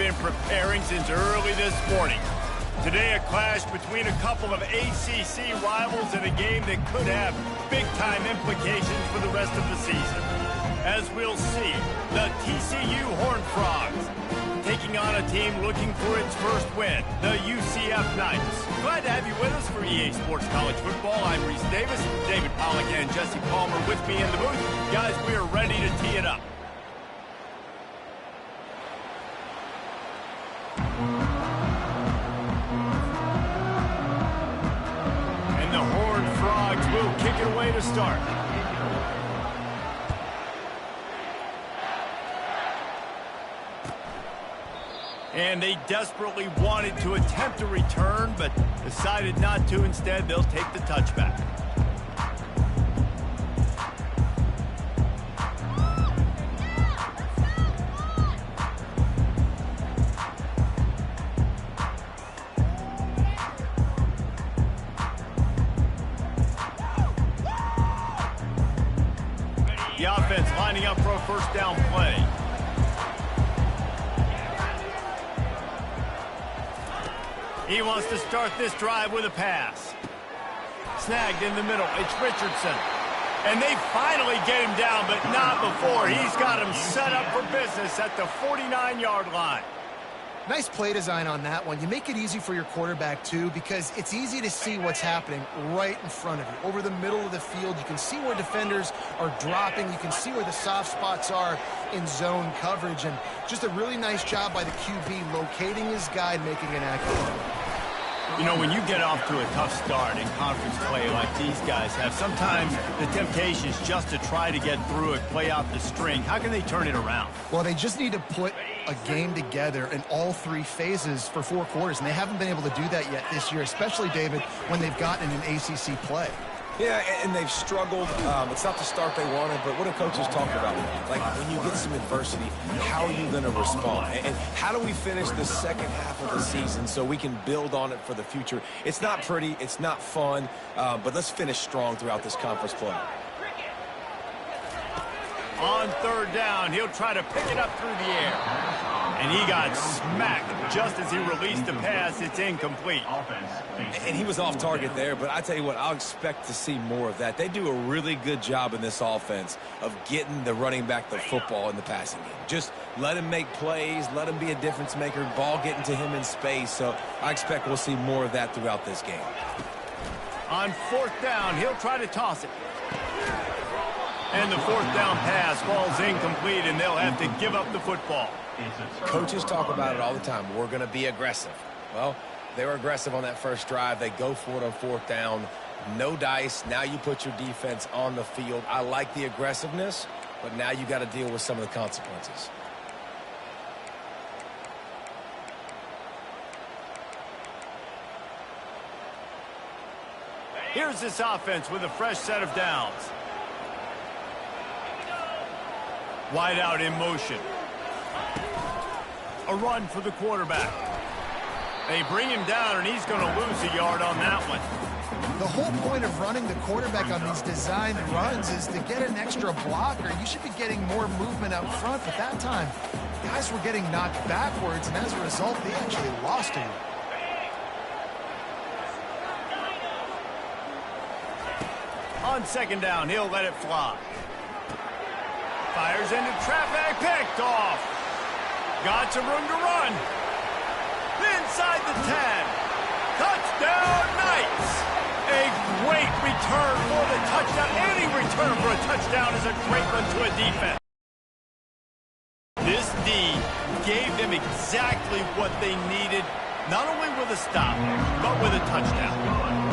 been preparing since early this morning. Today, a clash between a couple of ACC rivals in a game that could have big-time implications for the rest of the season. As we'll see, the TCU Horned Frogs taking on a team looking for its first win, the UCF Knights. Glad to have you with us for EA Sports College Football. I'm Reese Davis, David Pollack and Jesse Palmer with me in the booth. Guys, we are ready to tee it up. And the Horned Frogs will kick it away to start. And they desperately wanted to attempt a return, but decided not to. Instead, they'll take the touchback. The offense lining up for a first down play. He wants to start this drive with a pass. Snagged in the middle. It's Richardson. And they finally get him down, but not before. He's got him set up for business at the 49-yard line. Nice play design on that one. You make it easy for your quarterback, too, because it's easy to see what's happening right in front of you. Over the middle of the field, you can see where defenders are dropping. You can see where the soft spots are in zone coverage. And just a really nice job by the QB locating his guy and making an accurate throw. You know, when you get off to a tough start in conference play like these guys have, sometimes the temptation is just to try to get through it, play out the string. How can they turn it around? Well, they just need to put a game together in all three phases for 4 quarters, and they haven't been able to do that yet this year, especially, David, when they've gotten an ACC play. Yeah, and they've struggled. It's not the start they wanted, but what do coaches talk about? Like, when you get some adversity, how are you going to respond? And how do we finish the second half of the season so we can build on it for the future? It's not pretty, it's not fun, but let's finish strong throughout this conference play. On third down, he'll try to pick it up through the air. And he got smacked just as he released the pass. It's incomplete. And he was off target there, but I tell you what, I'll expect to see more of that. They do a really good job in this offense of getting the running back the football in the passing game. Just let him make plays, let him be a difference maker, ball getting to him in space. So I expect we'll see more of that throughout this game. On fourth down, he'll try to toss it. And the fourth down pass falls incomplete, and they'll have to give up the football. Coaches talk about it all the time. We're going to be aggressive. Well, they were aggressive on that first drive. They go for it on fourth down. No dice. Now you put your defense on the field. I like the aggressiveness, but now you got to deal with some of the consequences. Here's this offense with a fresh set of downs. Wide out in motion. A run for the quarterback. They bring him down, and he's going to lose a yard on that one. The whole point of running the quarterback on these designed runs is to get an extra blocker. You should be getting more movement up front, but that time, guys were getting knocked backwards, and as a result, they actually lost him. On second down, he'll let it fly. Fires into traffic, picked off. Got some room to run. Inside the 10. Touchdown, Knights. A great return for the touchdown. Any return for a touchdown is a great one to a defense. This D gave them exactly what they needed, not only with a stop, but with a touchdown.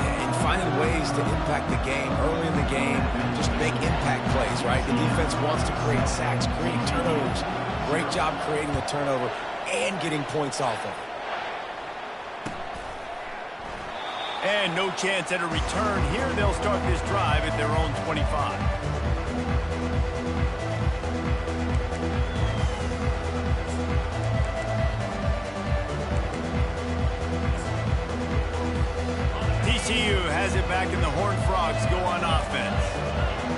And finding ways to impact the game early in the game, just make impact plays, right? The defense wants to create sacks, create turnovers. Great job creating the turnover and getting points off of it. And no chance at a return here. They'll start this drive at their own 25. TCU has it back, and the Horned Frogs go on offense.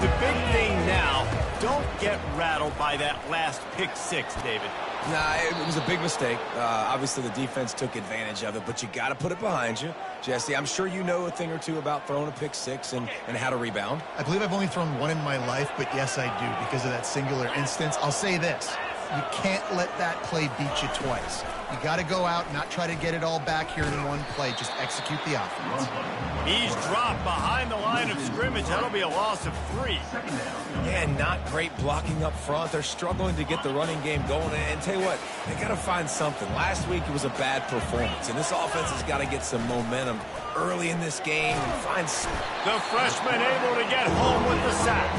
The big thing now, don't get rattled by that last pick six, David. Nah, it was a big mistake. Obviously, the defense took advantage of it, but you got to put it behind you. Jesse, I'm sure you know a thing or two about throwing a pick six and how to rebound. I believe I've only thrown one in my life, but yes, I do, because of that singular instance. I'll say this. You can't let that play beat you twice. You got to go out and not try to get it all back here in one play. Just execute the offense. He's dropped behind the line of scrimmage. That'll be a loss of 3. Yeah, not great blocking up front. They're struggling to get the running game going. And tell you what, they got to find something. Last week, it was a bad performance, and this offense has got to get some momentum early in this game and find some. The freshman able to get home with the sack.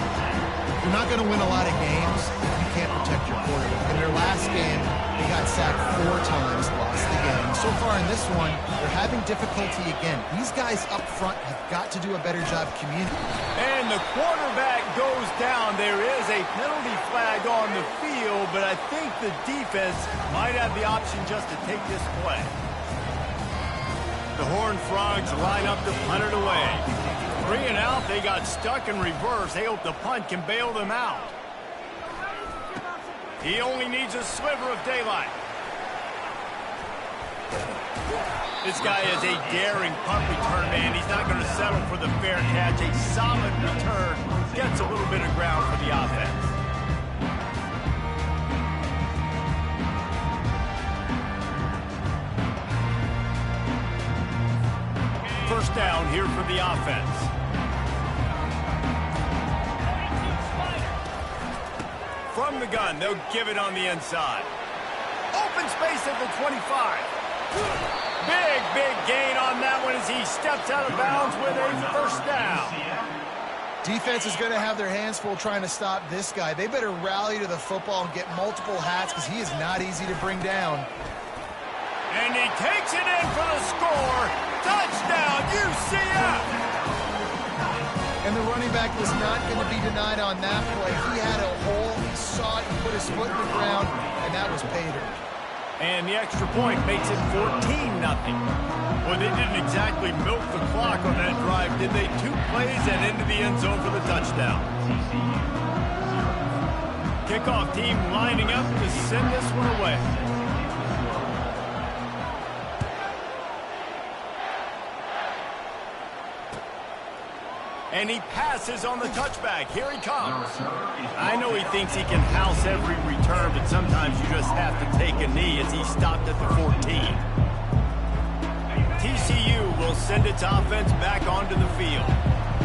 You're not going to win a lot of games if you can't protect your quarterback. In their last game, they got sacked 4 times, lost the game. So far in this one, they're having difficulty again. These guys up front have got to do a better job communicating. And the quarterback goes down. There is a penalty flag on the field, but I think the defense might have the option just to take this play. The Horned Frogs line up to punt it away. 3 and out, they got stuck in reverse. They hope the punt can bail them out. He only needs a sliver of daylight. This guy is a daring punt return man. He's not going to settle for the fair catch. A solid return gets a little bit of ground for the offense. First down here for the offense. From the gun, they'll give it on the inside. Open space at the 25. Big gain on that one as he steps out of bounds with a first down. Defense is going to have their hands full trying to stop this guy. They better rally to the football and get multiple hats because he is not easy to bring down. And he takes it in for the score. Touchdown, UCF! And the running back was not going to be denied on that play. He had a hole, he saw it, he put his foot in the ground, and that was pay dirt. And the extra point makes it 14-0. Well, they didn't exactly milk the clock on that drive, did they? 2 plays and into the end zone for the touchdown. Kickoff team lining up to send this one away. And he passes on the touchback. Here he comes. I know he thinks he can house every return, but sometimes you just have to take a knee as he stopped at the 14. TCU will send its offense back onto the field.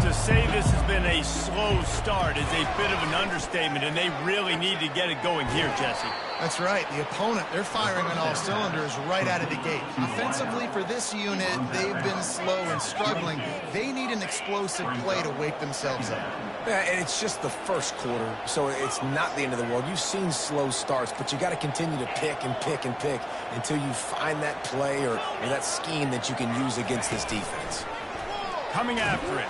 To say this has been a slow start is a bit of an understatement, and they really need to get it going here, Jesse. That's right. The opponent, they're firing on all cylinders right out of the gate. Offensively for this unit, they've been slow and struggling. They need an explosive play to wake themselves up. Yeah, and it's just the first quarter, so it's not the end of the world. You've seen slow starts, but you got to continue to pick and pick and pick until you find that play or that scheme that you can use against this defense. Coming after it.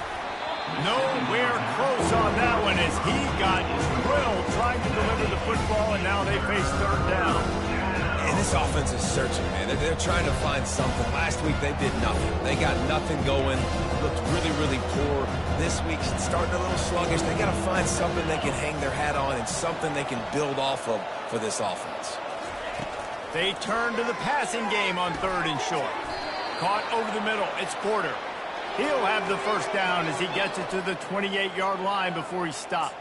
Nowhere close on that one as he got drilled trying to deliver the football, and now they face third down. And this offense is searching, man. They're trying to find something. Last week, they did nothing. They got nothing going. Looked really poor. This week's starting a little sluggish. They got to find something they can hang their hat on and something they can build off of for this offense. They turn to the passing game on 3rd and short. Caught over the middle. It's Porter. He'll have the first down as he gets it to the 28-yard line before he stopped.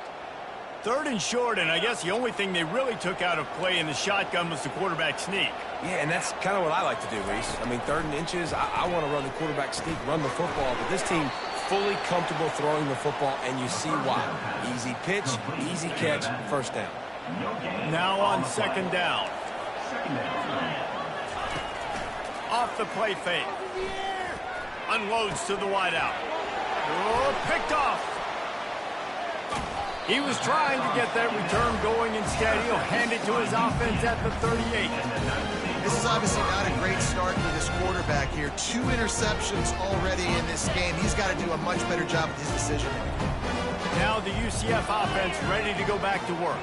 3rd and short, and I guess the only thing they really took out of play in the shotgun was the quarterback sneak. Yeah, and that's kind of what I like to do, Reese. I mean, 3rd and inches, I want to run the quarterback sneak, run the football, but this team fully comfortable throwing the football, and you see why. Easy pitch, easy catch, first down. Now on 2nd down. Off the play fake. Unloads to the wideout. Oh, picked off. He was trying to get that return going. Instead, he'll hand it to his offense at the 38. This is obviously not a great start for this quarterback here. 2 interceptions already in this game. He's got to do a much better job with his decision. Now the UCF offense ready to go back to work.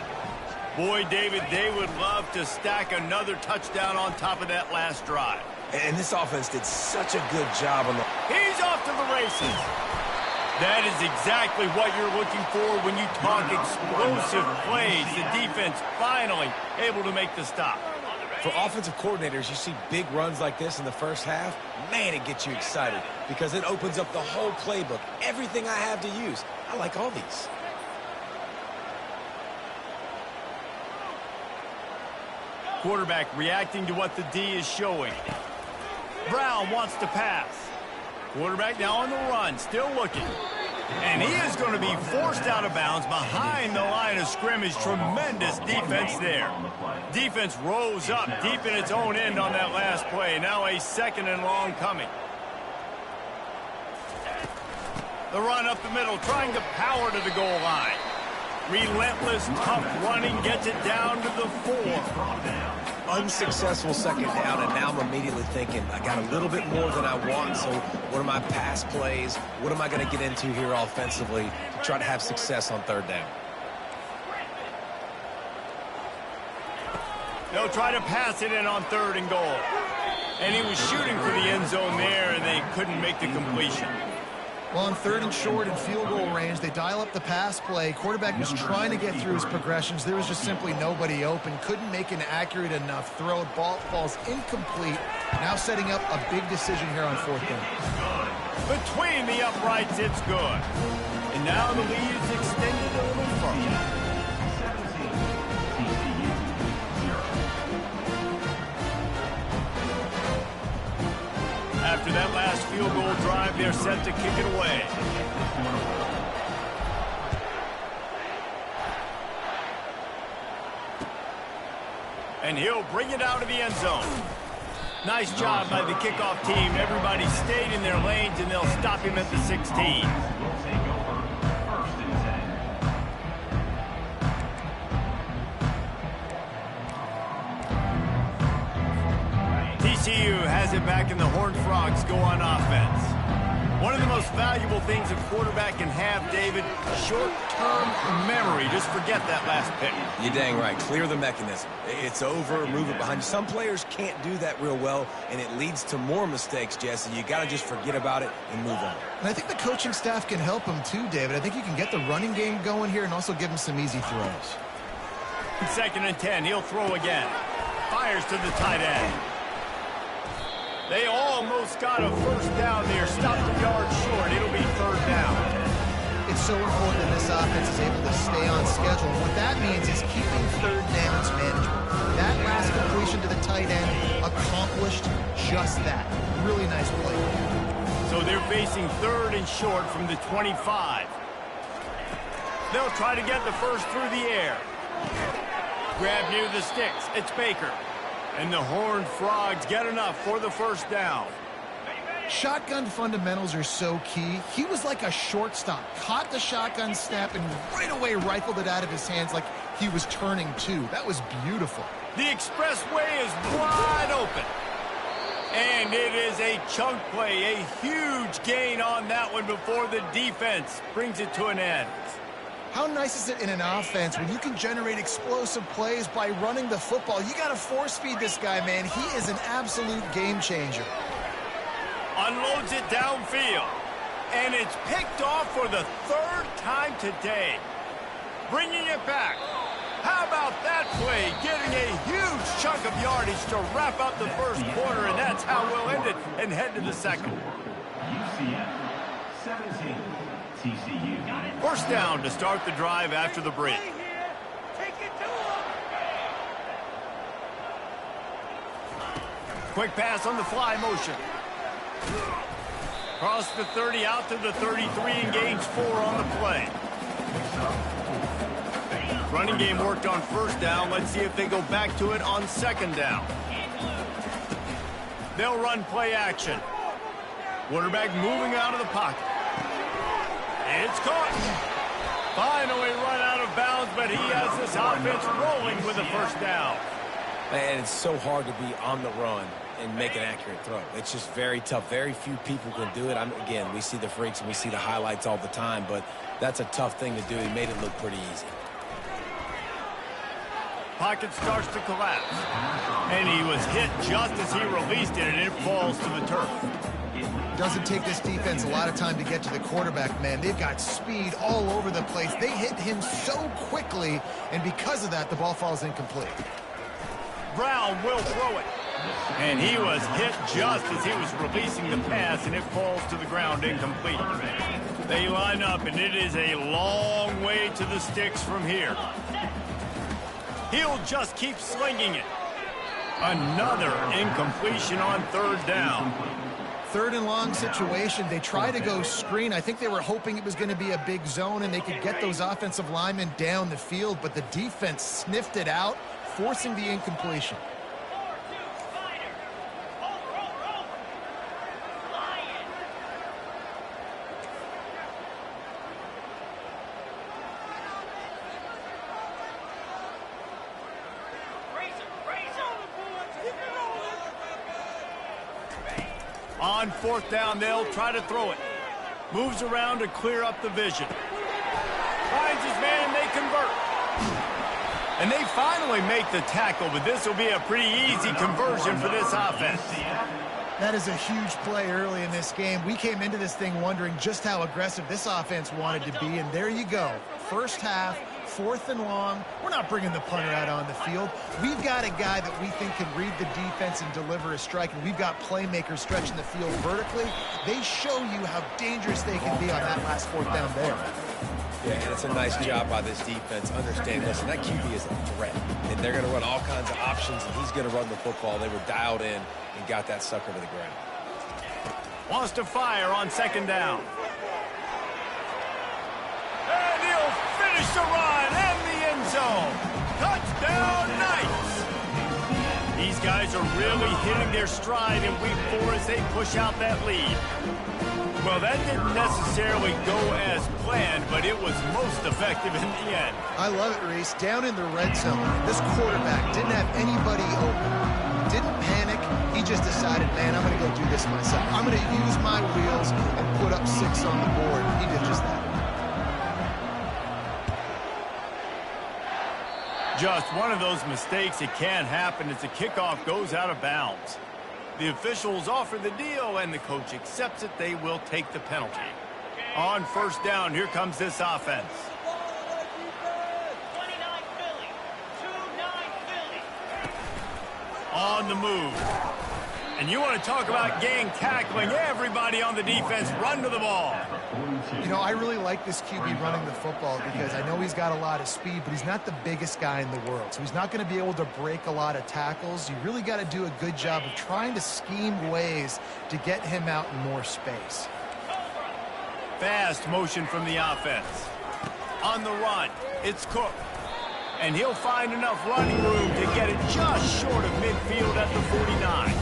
Boy, David, they would love to stack another touchdown on top of that last drive. And this offense did such a good job on the... He's off to the races. That is exactly what you're looking for when you talk explosive plays. The defense finally able to make the stop. For offensive coordinators, you see big runs like this in the first half, man, it gets you excited because it opens up the whole playbook, everything I have to use. I like all these. Quarterback reacting to what the D is showing. Brown wants to pass. Quarterback now on the run, still looking. And he is going to be forced out of bounds behind the line of scrimmage. Tremendous defense there. Defense rose up deep in its own end on that last play. Now a 2nd and long coming. The run up the middle, trying to power to the goal line. Relentless, tough running, gets it down to the 4. Unsuccessful 2nd down, and now I'm immediately thinking, I got a little bit more than I want, so what are my pass plays? What am I going to get into here offensively to try to have success on 3rd down? They'll try to pass it in on 3rd and goal. And he was shooting for the end zone there, and they couldn't make the completion. Well, on 3rd and short and field goal range, they dial up the pass play. Quarterback was trying to get through his progressions. There was just simply nobody open. Couldn't make an accurate enough throw. Ball falls incomplete. Now setting up a big decision here on 4th down. Between the uprights, it's good. And now the lead is extended a little further. After that last field goal drive, they're set to kick it away. And he'll bring it out of the end zone. Nice job by the kickoff team. Everybody stayed in their lanes, and they'll stop him at the 16. TCU has it back, and the Horned Frogs go on offense. One of the most valuable things a quarterback can have, David, short-term memory. Just forget that last pick. You're dang right. Clear the mechanism. It's over, move it behind you. Some players can't do that real well, and it leads to more mistakes, Jesse. You got to just forget about it and move on. And I think the coaching staff can help him too, David. I think you can get the running game going here and also give him some easy throws. 2nd and 10. He'll throw again. Fires to the tight end. They almost got a 1st down there. Stopped a yard short. It'll be 3rd down. It's so important that this offense is able to stay on schedule. And what that means is keeping 3rd downs management. That last completion to the tight end accomplished just that. Really nice play. So they're facing 3rd and short from the 25. They'll try to get the first through the air. Grab near the sticks. It's Baker. And the Horned Frogs get enough for the 1st down. Shotgun fundamentals are so key. He was like a shortstop. Caught the shotgun snap and right away rifled it out of his hands like he was turning two. That was beautiful. The expressway is wide open. And it is a chunk play. A huge gain on that one before the defense brings it to an end. How nice is it in an offense when you can generate explosive plays by running the football? You got to force feed this guy, man. He is an absolute game changer. Unloads it downfield. And it's picked off for the 3rd time today. Bringing it back. How about that play? Getting a huge chunk of yardage to wrap up the 1st quarter, and that's how we'll end it and head to the 2nd. UCF 17. TCU. 1st down to start the drive after the break. Quick pass on the fly motion. Cross the 30 out to the 33 and gains 4 on the play. Running game worked on 1st down. Let's see if they go back to it on 2nd down. They'll run play action. Quarterback moving out of the pocket. It's caught. Finally run out of bounds, but he has this offense rolling with a 1st down. And it's so hard to be on the run and make an accurate throw. It's just very tough. Very few people can do it. Again, we see the freaks and we see the highlights all the time, but that's a tough thing to do. He made it look pretty easy. Pocket starts to collapse. And he was hit just as he released it, and it falls to the turf. Doesn't take this defense a lot of time to get to the quarterback, man. They've got speed all over the place. They hit him so quickly, and because of that, the ball falls incomplete. Brown will throw it. And he was hit just as he was releasing the pass, and it falls to the ground incomplete. They line up, and it is a long way to the sticks from here. He'll just keep slinging it. Another incompletion on third down. Third and long situation. They try to go screen. I think they were hoping it was going to be a big zone and they could get those offensive linemen down the field, but the defense sniffed it out, forcing the incompletion. On fourth down, they'll try to throw it. Moves around to clear up the vision. Finds his man, they convert. And they finally make the tackle, but this will be a pretty easy conversion for this offense. That is a huge play early in this game. We came into this thing wondering just how aggressive this offense wanted to be, and there you go. First half, fourth and long. We're not bringing the punter out on the field. We've got a guy that we think can read the defense and deliver a strike, and we've got playmakers stretching the field vertically. They show you how dangerous they can be on that last fourth down there. Yeah, and it's a nice job by this defense. Understand, listen, that QB is a threat, and they're going to run all kinds of options, and he's going to run the football. They were dialed in and got that sucker to the ground. Wants to fire on second down. And he'll finish the run and the end zone. Touchdown, Knights! These guys are really hitting their stride in week 4 as they push out that lead. Well, that didn't necessarily go as planned, but it was most effective in the end. I love it, Reese. Down in the red zone, this quarterback didn't have anybody open. Didn't panic. He just decided, man, I'm going to go do this myself. I'm going to use my wheels and put up 6 on the board. He did just that. Just one of those mistakes that can happen as the kickoff goes out of bounds. The officials offer the deal, and the coach accepts it. They will take the penalty. On first down, here comes this offense. 29 Philly. 2-9 Philly. On the move. And you want to talk about gang tackling. Everybody on the defense run to the ball. You know, I really like this QB running the football because I know he's got a lot of speed, but he's not the biggest guy in the world. So he's not going to be able to break a lot of tackles. You really got to do a good job of trying to scheme ways to get him out in more space. Fast motion from the offense. On the run, it's Cook. And he'll find enough running room to get it just short of midfield at the 49.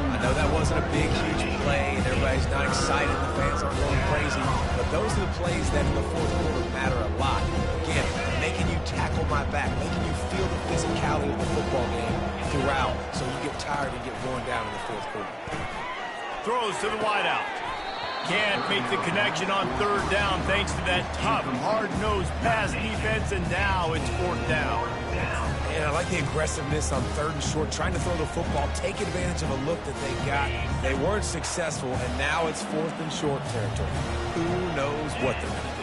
I know that wasn't a big, huge play, and everybody's not excited. The fans aren't going crazy. But those are the plays that in the fourth quarter matter a lot. Again, making you tackle my back, making you feel the physicality of the football game throughout so you get tired and get worn down in the fourth quarter. Throws to the wideout. Can't make the connection on third down thanks to that tough, hard-nosed pass defense, and now it's fourth down. And I like the aggressiveness on third and short, trying to throw the football, take advantage of a look that they got. They weren't successful, and now it's fourth and short territory. Who knows what they're going to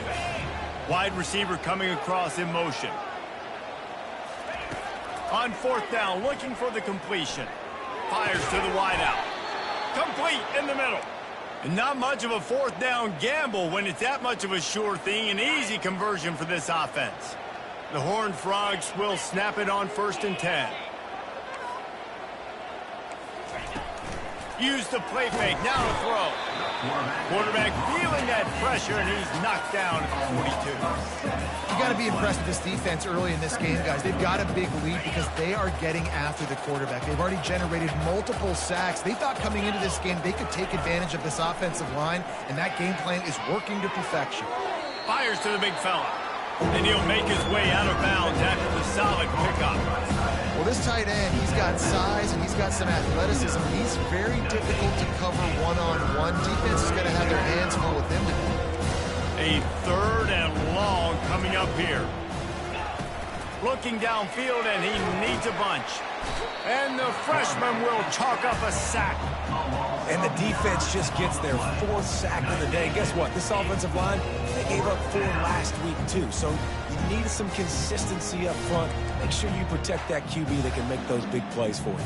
do? Wide receiver coming across in motion. On fourth down, looking for the completion. Fires to the wideout. Complete in the middle. And not much of a fourth down gamble when it's that much of a sure thing. An easy conversion for this offense. The Horned Frogs will snap it on 1st and 10. Use the play fake, now to throw. Quarterback feeling that pressure, and he's knocked down at the 42. You got to be impressed with this defense early in this game, guys. They've got a big lead because they are getting after the quarterback. They've already generated multiple sacks. They thought coming into this game they could take advantage of this offensive line, and that game plan is working to perfection. Fires to the big fella. And he'll make his way out of bounds after the solid pickup. Well, this tight end, he's got size and he's got some athleticism. He's very difficult to cover one-on-one. Defense is going to have their hands full with him today. A third and long coming up here. Looking downfield, and he needs a bunch. And the freshman will chalk up a sack. And the defense just gets their 4th sack of the day. Guess what? This offensive line, they gave up 4 last week too. So you need some consistency up front. Make sure you protect that QB that can make those big plays for you.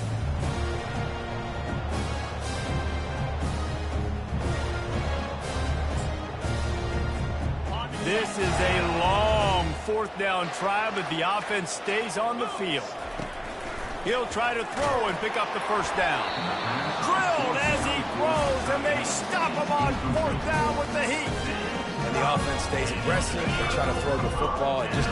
This is a long 4th down try, but the offense stays on the field. He'll try to throw and pick up the 1st down. Drilled as he throws, and they stop him on 4th down with the heat. And the offense stays aggressive. They try to throw the football. It just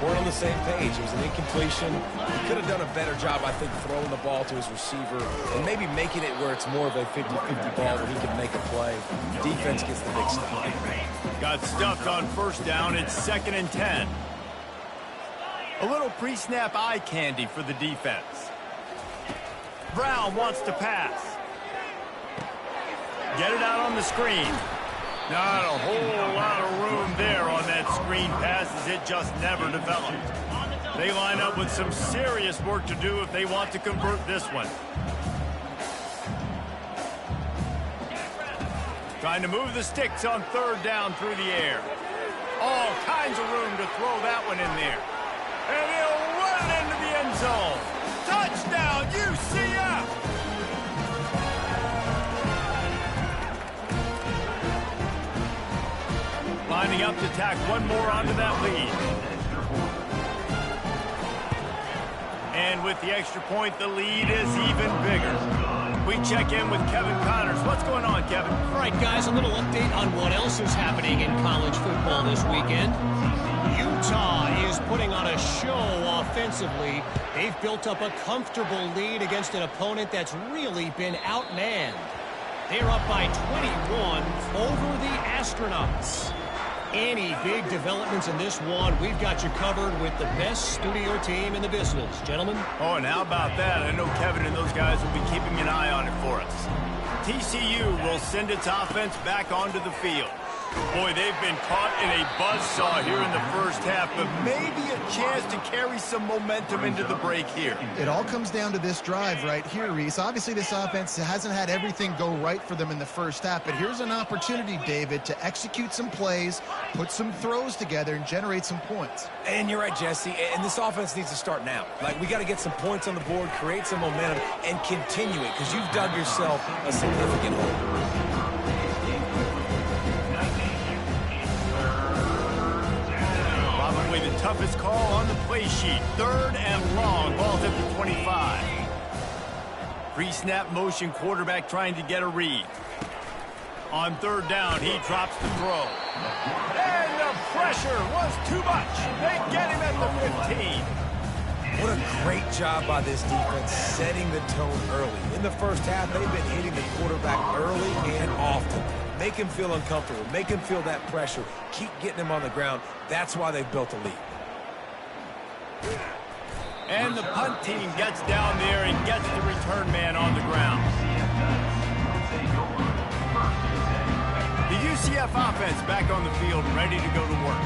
weren't on the same page. It was an incompletion. He could have done a better job, I think, throwing the ball to his receiver and maybe making it where it's more of a 50-50 ball where he can make a play. Defense gets the big stop. Got stuffed on 1st down. It's 2nd and 10. A little pre-snap eye candy for the defense. Brown wants to pass. Get it out on the screen. Not a whole lot of room there on that screen pass as it just never developed. They line up with some serious work to do if they want to convert this one. Trying to move the sticks on 3rd down through the air. All kinds of room to throw that one in there. And he'll run it into the end zone. Touchdown, UCF! Lining up to tack one more onto that lead. And with the extra point, the lead is even bigger. We check in with Kevin Connors. What's going on, Kevin? All right, guys, a little update on what else is happening in college football this weekend. Utah is putting on a show offensively. They've built up a comfortable lead against an opponent that's really been outmanned. They're up by 21 over the Astronauts. Any big developments in this one, we've got you covered with the best studio team in the business. Gentlemen? Oh, and how about that? I know Kevin and those guys will be keeping an eye on it for us. TCU will send its offense back onto the field. Boy, they've been caught in a buzzsaw here in the 1st half, but maybe a chance to carry some momentum into the break here. It all comes down to this drive right here, Reese. Obviously, this offense hasn't had everything go right for them in the 1st half, but here's an opportunity, David, to execute some plays, put some throws together, and generate some points. And you're right, Jesse, and this offense needs to start now. Like, we got to get some points on the board, create some momentum, and continue it, because you've dug yourself a significant hole. The toughest call on the play sheet. 3rd and long. Ball's at the 25. Pre-snap motion, quarterback trying to get a read. On 3rd down, he drops the throw. And the pressure was too much. They get him at the 15. What a great job by this defense setting the tone early. In the 1st half, they've been hitting the quarterback early and often. Make him feel uncomfortable. Make him feel that pressure. Keep getting him on the ground. That's why they've built a lead. And the punt team gets down there and gets the return man on the ground. The UCF offense back on the field, ready to go to work.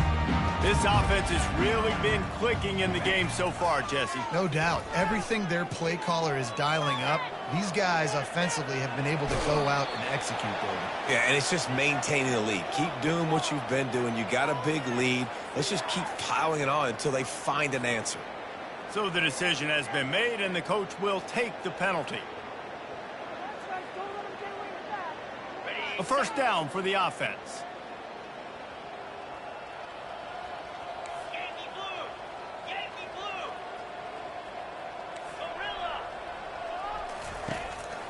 This offense has really been clicking in the game so far, Jesse. No doubt. Everything their play caller is dialing up, these guys offensively have been able to go out and execute, David. Yeah, and it's just maintaining the lead. Keep doing what you've been doing. You got a big lead. Let's just keep piling it on until they find an answer. So the decision has been made, and the coach will take the penalty. A 1st down for the offense. Yankee blue! Yankee blue! Gorilla!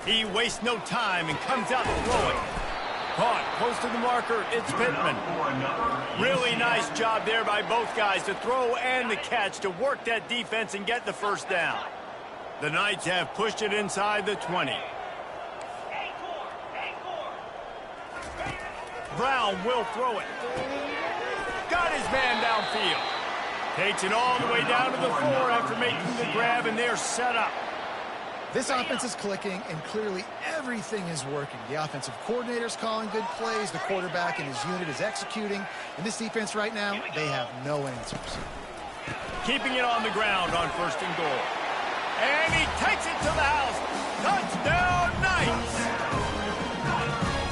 He wastes no time and comes out to throw it. Caught close to the marker. It's Pittman. Really nice job there by both guys to throw and the catch to work that defense and get the 1st down. The Knights have pushed it inside the 20. Brown will throw it. Got his man downfield. Takes it all the way down to the 4 after making the grab, and they're set up. This offense is clicking, and clearly everything is working. The offensive coordinator's calling good plays. The quarterback and his unit is executing. And this defense right now, they have no answers. Keeping it on the ground on 1st and goal. And he takes it to the house. Touchdown, Knights!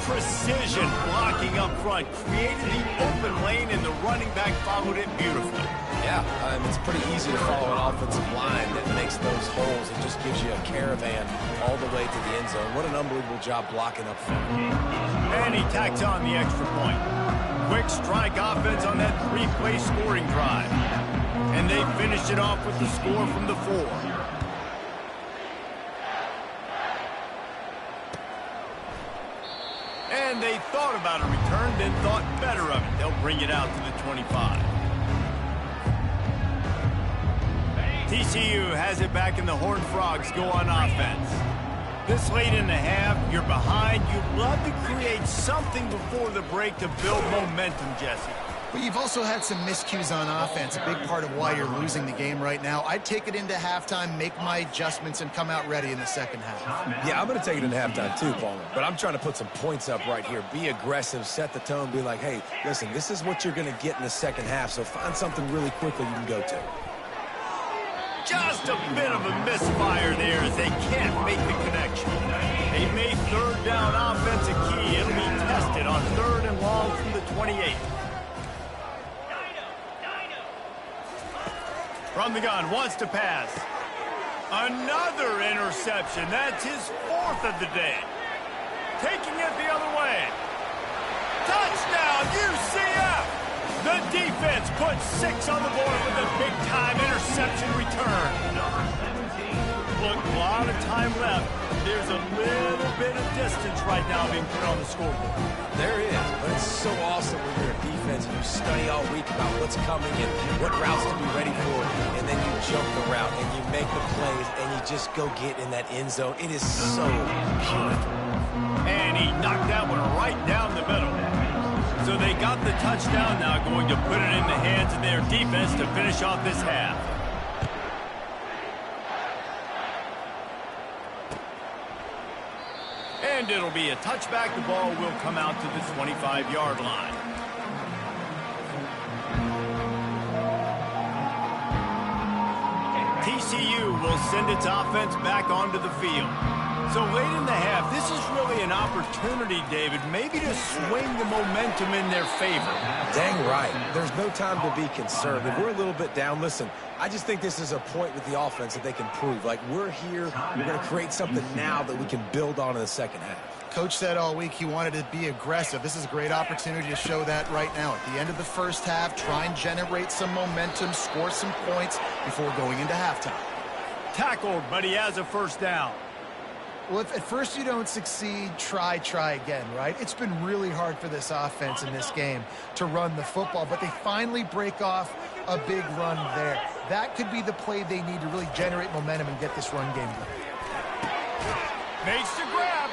Precision blocking up front created the open lane, and the running back followed it beautifully. Yeah, it's pretty easy to follow an offensive line that makes those holes. It just gives you a caravan all the way to the end zone. What an unbelievable job blocking up front. And he tacks on the extra point. Quick strike offense on that 3-play scoring drive. And they finished it off with the score from the 4. And they thought about a return, then thought better of it. They'll bring it out to the 25. TCU has it back, and the Horned Frogs go on offense. This late in the half, you're behind. You'd love to create something before the break to build momentum, Jesse. But you've also had some miscues on offense, a big part of why you're losing the game right now. I'd take it into halftime, make my adjustments, and come out ready in the second half. Yeah, I'm going to take it into halftime too, Palmer. But I'm trying to put some points up right here. Be aggressive, set the tone, be like, hey, listen, this is what you're going to get in the second half, so find something really quickly you can go to. Just a bit of a misfire there as they can't make the connection. They made third down offense a key. It'll be tested on 3rd and long from the 28. From the gun, wants to pass. Another interception. That's his 4th of the day. Taking it the other way. Touchdown, UCF! The defense puts 6 on the board with a big-time interception return. Look, a lot of time left. There's a little bit of distance right now being put on the scoreboard. There is, but it's so awesome when you're a defense and you study all week about what's coming and what routes to be ready for, and then you jump the route and you make the plays and you just go get in that end zone. It is so beautiful. And he knocked that one right down the middle. So they got the touchdown, now going to put it in the hands of their defense to finish off this half. And it'll be a touchback. The ball will come out to the 25-yard line. TCU will send its offense back onto the field. So late in the half, this is really an opportunity, David, maybe to swing the momentum in their favor. Dang right. There's no time to be concerned. If we're a little bit down, listen, I just think this is a point with the offense that they can prove. Like, we're here, we're going to create something now that we can build on in the second half. Coach said all week he wanted to be aggressive. This is a great opportunity to show that right now. At the end of the first half, try and generate some momentum, score some points before going into halftime. Tackled, but he has a first down. Well, if at first you don't succeed, try again, right? It's been really hard for this offense in this game to run the football, but they finally break off a big run there. That could be the play they need to really generate momentum and get this run game going. Makes the grab,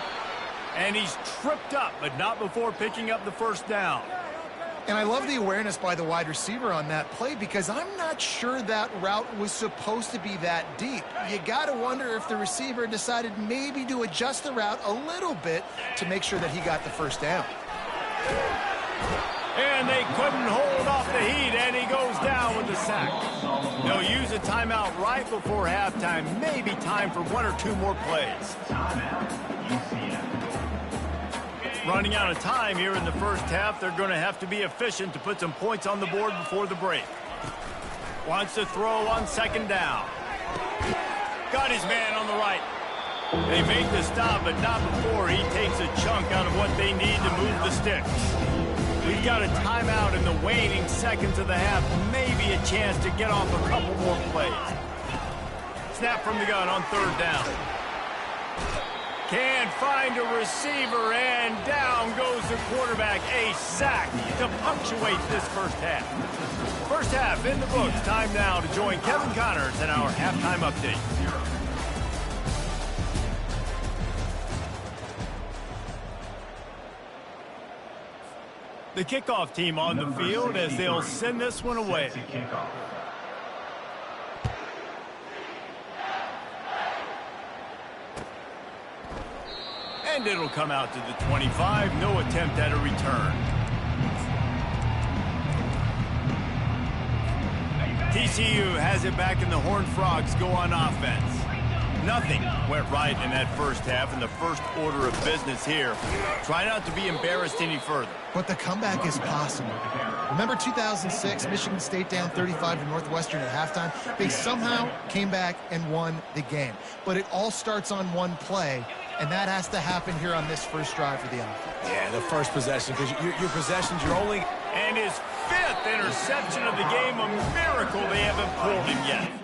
and he's tripped up, but not before picking up the first down. And I love the awareness by the wide receiver on that play because I'm not sure that route was supposed to be that deep. You got to wonder if the receiver decided maybe to adjust the route a little bit to make sure that he got the first down. And they couldn't hold off the heat, and he goes down with the sack. They'll use a timeout right before halftime. Maybe time for 1 or 2 more plays. Running out of time here in the first half. They're going to have to be efficient to put some points on the board before the break. Wants to throw on second down. Got his man on the right. They make the stop, but not before he takes a chunk out of what they need to move the sticks. We've got a timeout in the waning seconds of the half. Maybe a chance to get off a couple more plays. Snap from the gun on third down. Can't find a receiver, and down goes the quarterback. A sack to punctuate this first half. First half in the books. Time now to join Kevin Connors in our halftime update. The kickoff team on the field as they'll send this one away. And it'll come out to the 25. No attempt at a return. TCU has it back, and the Horned Frogs go on offense. Nothing went right in that first half, and the first order of business here. Try not to be embarrassed any further. But the comeback is possible. Remember 2006, Michigan State down 35 to Northwestern at halftime? They somehow came back and won the game. But it all starts on one play, and that has to happen here on this first drive for the offense. Yeah, the first possession, because your possessions, you're only... And his 5th interception of the game, a miracle they haven't pulled him yet.